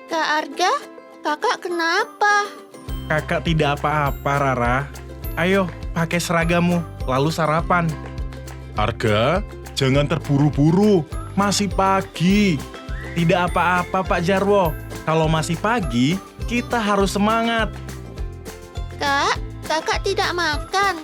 Kak Arga, kakak kenapa? Kakak tidak apa-apa, Rara. Ayo, pakai seragammu, lalu sarapan. Arga, jangan terburu-buru. Masih pagi. Tidak apa-apa, Pak Jarwo. Kalau masih pagi, kita harus semangat. Kak, kakak tidak makan.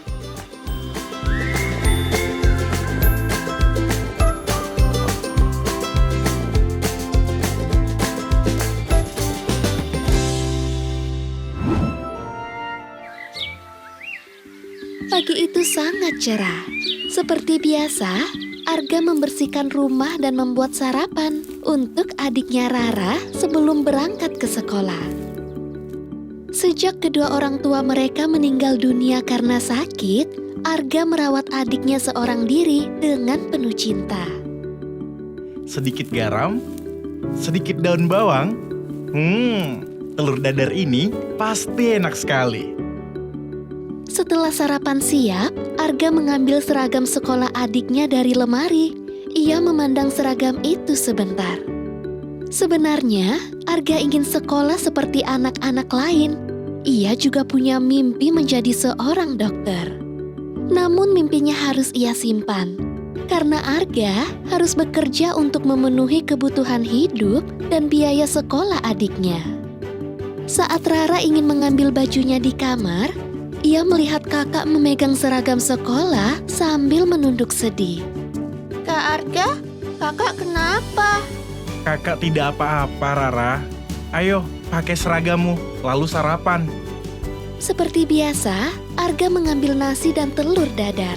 Pagi itu sangat cerah. Seperti biasa, Arga membersihkan rumah dan membuat sarapan untuk adiknya Rara sebelum berangkat ke sekolah. Sejak kedua orang tua mereka meninggal dunia karena sakit, Arga merawat adiknya seorang diri dengan penuh cinta. Sedikit garam, sedikit daun bawang. Telur dadar ini pasti enak sekali. Setelah sarapan siap, Arga mengambil seragam sekolah adiknya dari lemari. Ia memandang seragam itu sebentar. Sebenarnya, Arga ingin sekolah seperti anak-anak lain. Ia juga punya mimpi menjadi seorang dokter. Namun mimpinya harus ia simpan. Karena Arga harus bekerja untuk memenuhi kebutuhan hidup dan biaya sekolah adiknya. Saat Rara ingin mengambil bajunya di kamar, ia melihat kakak memegang seragam sekolah sambil menunduk sedih. Kak Arga, kakak kenapa? Kakak tidak apa-apa, Rara. Ayo, pakai seragammu, lalu sarapan. Seperti biasa, Arga mengambil nasi dan telur dadar.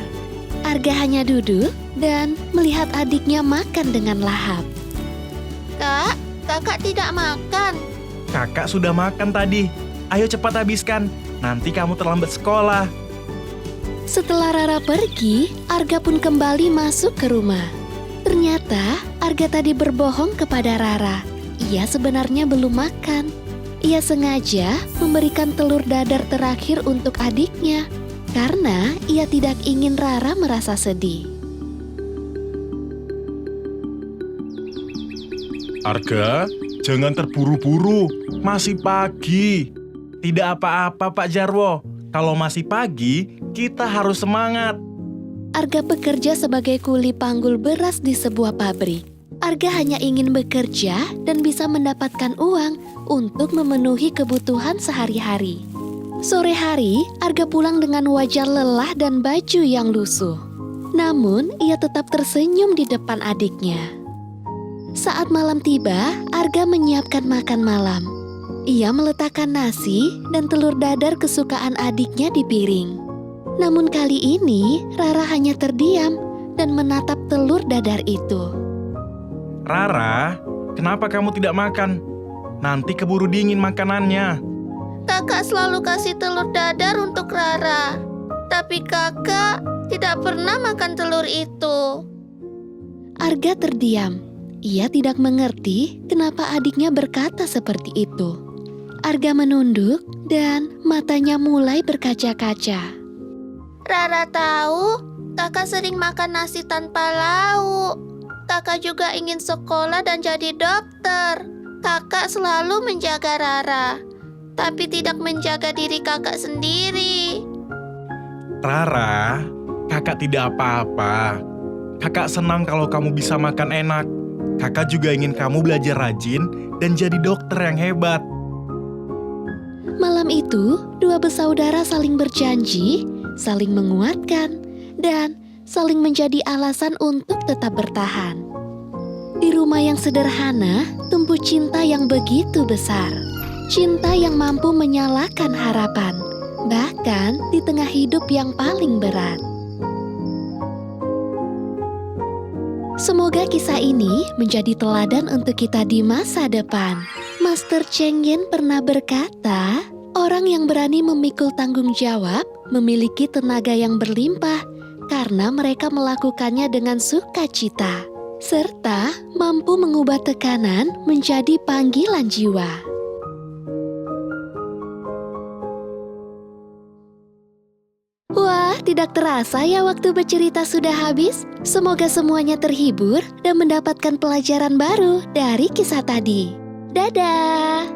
Arga hanya duduk dan melihat adiknya makan dengan lahap. Kak, kakak tidak makan. Kakak sudah makan tadi. Ayo cepat habiskan, nanti kamu terlambat sekolah. Setelah Rara pergi, Arga pun kembali masuk ke rumah. Ternyata Arga tadi berbohong kepada Rara. Ia sebenarnya belum makan. Ia sengaja memberikan telur dadar terakhir untuk adiknya karena ia tidak ingin Rara merasa sedih. Arga, jangan terburu-buru. Masih pagi. Tidak apa-apa, Pak Jarwo. Kalau masih pagi, kita harus semangat. Arga bekerja sebagai kuli panggul beras di sebuah pabrik. Arga hanya ingin bekerja dan bisa mendapatkan uang untuk memenuhi kebutuhan sehari-hari. Sore hari, Arga pulang dengan wajah lelah dan baju yang lusuh. Namun, ia tetap tersenyum di depan adiknya. Saat malam tiba, Arga menyiapkan makan malam. Ia meletakkan nasi dan telur dadar kesukaan adiknya di piring. Namun kali ini, Rara hanya terdiam dan menatap telur dadar itu. Rara, kenapa kamu tidak makan? Nanti keburu dingin makanannya. Kakak selalu kasih telur dadar untuk Rara. Tapi kakak tidak pernah makan telur itu. Arga terdiam. Ia tidak mengerti kenapa adiknya berkata seperti itu. Arga menunduk dan matanya mulai berkaca-kaca. Rara tahu kakak sering makan nasi tanpa lauk. Kakak juga ingin sekolah dan jadi dokter. Kakak selalu menjaga Rara, tapi tidak menjaga diri kakak sendiri. Rara, kakak tidak apa-apa. Kakak senang kalau kamu bisa makan enak. Kakak juga ingin kamu belajar rajin dan jadi dokter yang hebat. Malam itu, dua bersaudara saling berjanji, saling menguatkan, dan saling menjadi alasan untuk tetap bertahan. Di rumah yang sederhana, tumbuh cinta yang begitu besar. Cinta yang mampu menyalakan harapan, bahkan di tengah hidup yang paling berat. Semoga kisah ini menjadi teladan untuk kita di masa depan. Master Cheng Yen pernah berkata, orang yang berani memikul tanggung jawab memiliki tenaga yang berlimpah karena mereka melakukannya dengan sukacita, serta mampu mengubah tekanan menjadi panggilan jiwa. Wah, tidak terasa ya waktu bercerita sudah habis. Semoga semuanya terhibur dan mendapatkan pelajaran baru dari kisah tadi. Dadah!